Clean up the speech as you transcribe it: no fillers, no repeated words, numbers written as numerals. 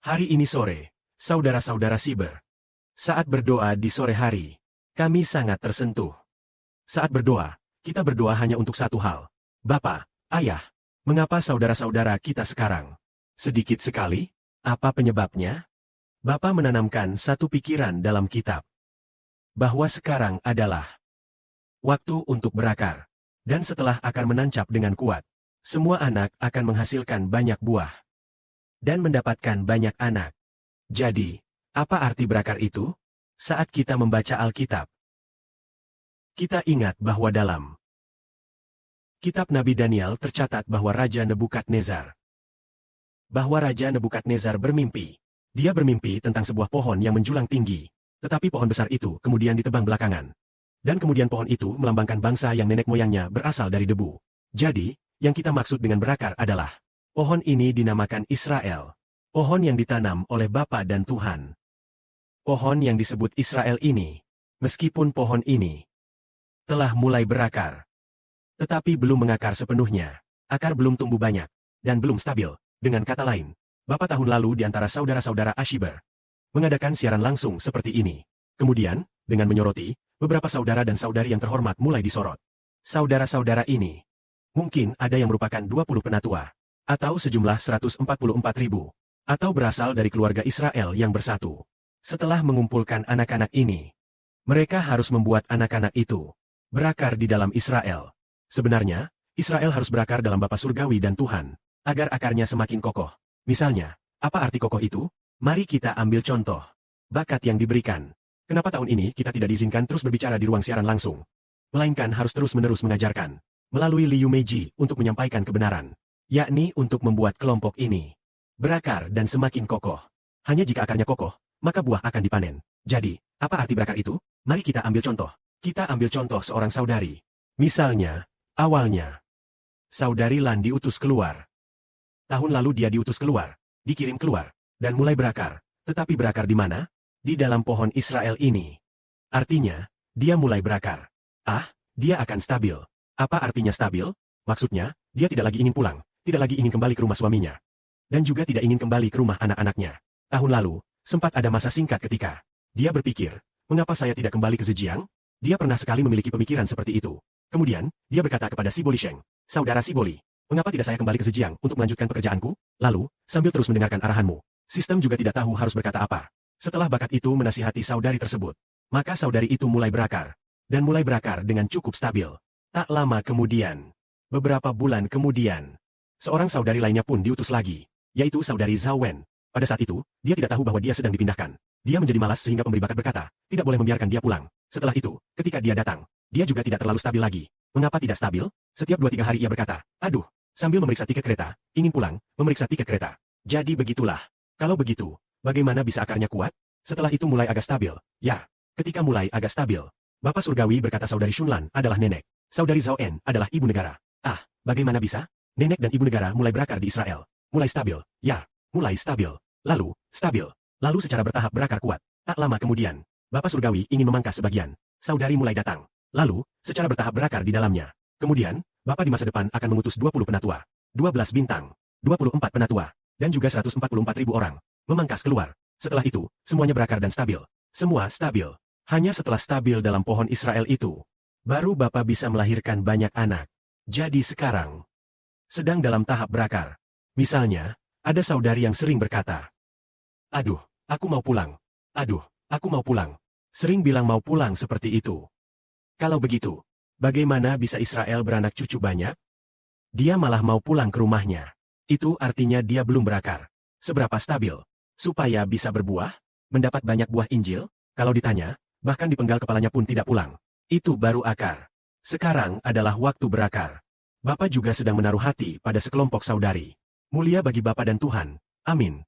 Hari ini sore, saudara-saudara Siber. Saat berdoa di sore hari, kami sangat tersentuh. Saat berdoa, kita berdoa hanya untuk satu hal. Bapa, Ayah, mengapa saudara-saudara kita sekarang sedikit sekali? Apa penyebabnya? Bapa menanamkan satu pikiran dalam kitab. Bahwa sekarang adalah waktu untuk berakar. Dan setelah akar menancap dengan kuat, semua anak akan menghasilkan banyak buah. Dan mendapatkan banyak anak. Jadi, apa arti berakar itu? Saat kita membaca Alkitab, kita ingat bahwa dalam kitab Nabi Daniel tercatat bahwa Raja Nebukadnezar bermimpi. Dia bermimpi tentang sebuah pohon yang menjulang tinggi, tetapi pohon besar itu kemudian ditebang belakangan. Dan kemudian pohon itu melambangkan bangsa yang nenek moyangnya berasal dari debu. Jadi, yang kita maksud dengan berakar adalah pohon ini dinamakan Israel. Pohon yang ditanam oleh Bapa dan Tuhan. Pohon yang disebut Israel ini, meskipun pohon ini telah mulai berakar, tetapi belum mengakar sepenuhnya, akar belum tumbuh banyak, dan belum stabil. Dengan kata lain, Bapa tahun lalu di antara saudara-saudara Ashiber mengadakan siaran langsung seperti ini. Kemudian, dengan menyoroti, beberapa saudara dan saudari yang terhormat mulai disorot. Saudara-saudara ini, mungkin ada yang merupakan 20 penatua, atau sejumlah 144.000, atau berasal dari keluarga Israel yang bersatu. Setelah mengumpulkan anak-anak ini, mereka harus membuat anak-anak itu berakar di dalam Israel. Sebenarnya, Israel harus berakar dalam Bapa Surgawi dan Tuhan, agar akarnya semakin kokoh. Misalnya, apa arti kokoh itu? Mari kita ambil contoh. Bakat yang diberikan. Kenapa tahun ini kita tidak diizinkan terus berbicara di ruang siaran langsung? Melainkan harus terus-menerus mengajarkan melalui Liu Meiji untuk menyampaikan kebenaran, yakni untuk membuat kelompok ini berakar dan semakin kokoh. Hanya jika akarnya kokoh, maka buah akan dipanen. Jadi, apa arti berakar itu? Mari kita ambil contoh. Kita ambil contoh seorang saudari. Misalnya, awalnya, saudari Lan diutus keluar. Tahun lalu dia diutus keluar, dikirim keluar, dan mulai berakar. Tetapi berakar di mana? Di dalam pohon Israel ini. Artinya, dia mulai berakar. Dia akan stabil. Apa artinya stabil? Maksudnya, dia tidak lagi ingin pulang, tidak lagi ingin kembali ke rumah suaminya. Dan juga tidak ingin kembali ke rumah anak-anaknya. Tahun lalu, sempat ada masa singkat ketika dia berpikir, mengapa saya tidak kembali ke Zhejiang? Dia pernah sekali memiliki pemikiran seperti itu. Kemudian, dia berkata kepada Siboli Sheng, "Saudara Siboli, mengapa tidak saya kembali ke Zhejiang untuk melanjutkan pekerjaanku?" Lalu, sambil terus mendengarkan arahanmu, sistem juga tidak tahu harus berkata apa. Setelah bakat itu menasihati saudari tersebut, maka saudari itu mulai berakar. Dan mulai berakar dengan cukup stabil. Tak lama kemudian, beberapa bulan kemudian, seorang saudari lainnya pun diutus lagi, yaitu saudari Zhao Wen. Pada saat itu, dia tidak tahu bahwa dia sedang dipindahkan. Dia menjadi malas sehingga pemberi bakat berkata, tidak boleh membiarkan dia pulang. Setelah itu, ketika dia datang, dia juga tidak terlalu stabil lagi. Mengapa tidak stabil? Setiap 2-3 hari ia berkata, "Aduh," sambil memeriksa tiket kereta, ingin pulang, memeriksa tiket kereta. Jadi begitulah. Kalau begitu, bagaimana bisa akarnya kuat? Setelah itu mulai agak stabil. Ya, ketika mulai agak stabil, Bapak Surgawi berkata saudari Shunlan adalah nenek. Saudari Zhao En adalah ibu negara. Bagaimana bisa? Nenek dan ibu negara mulai berakar di Israel. Mulai stabil. Ya, mulai stabil. Lalu, stabil. Lalu secara bertahap berakar kuat. Tak lama kemudian, Bapak Surgawi ingin memangkas sebagian. Saudari mulai datang. Lalu, secara bertahap berakar di dalamnya. Kemudian, Bapak di masa depan akan mengutus 20 penatua, 12 bintang, 24 penatua, dan juga 144.000 orang. Memangkas keluar. Setelah itu, semuanya berakar dan stabil. Semua stabil. Hanya setelah stabil dalam pohon Israel itu, baru Bapak bisa melahirkan banyak anak. Jadi sekarang, sedang dalam tahap berakar. Misalnya, ada saudari yang sering berkata, "Aduh, aku mau pulang. Aduh, aku mau pulang." Sering bilang mau pulang seperti itu. Kalau begitu, bagaimana bisa Israel beranak cucu banyak? Dia malah mau pulang ke rumahnya. Itu artinya dia belum berakar. Seberapa stabil? Supaya bisa berbuah? Mendapat banyak buah Injil? Kalau ditanya, bahkan dipenggal kepalanya pun tidak pulang. Itu baru akar. Sekarang adalah waktu berakar. Bapak juga sedang menaruh hati pada sekelompok saudari. Mulia bagi Bapa dan Tuhan. Amin.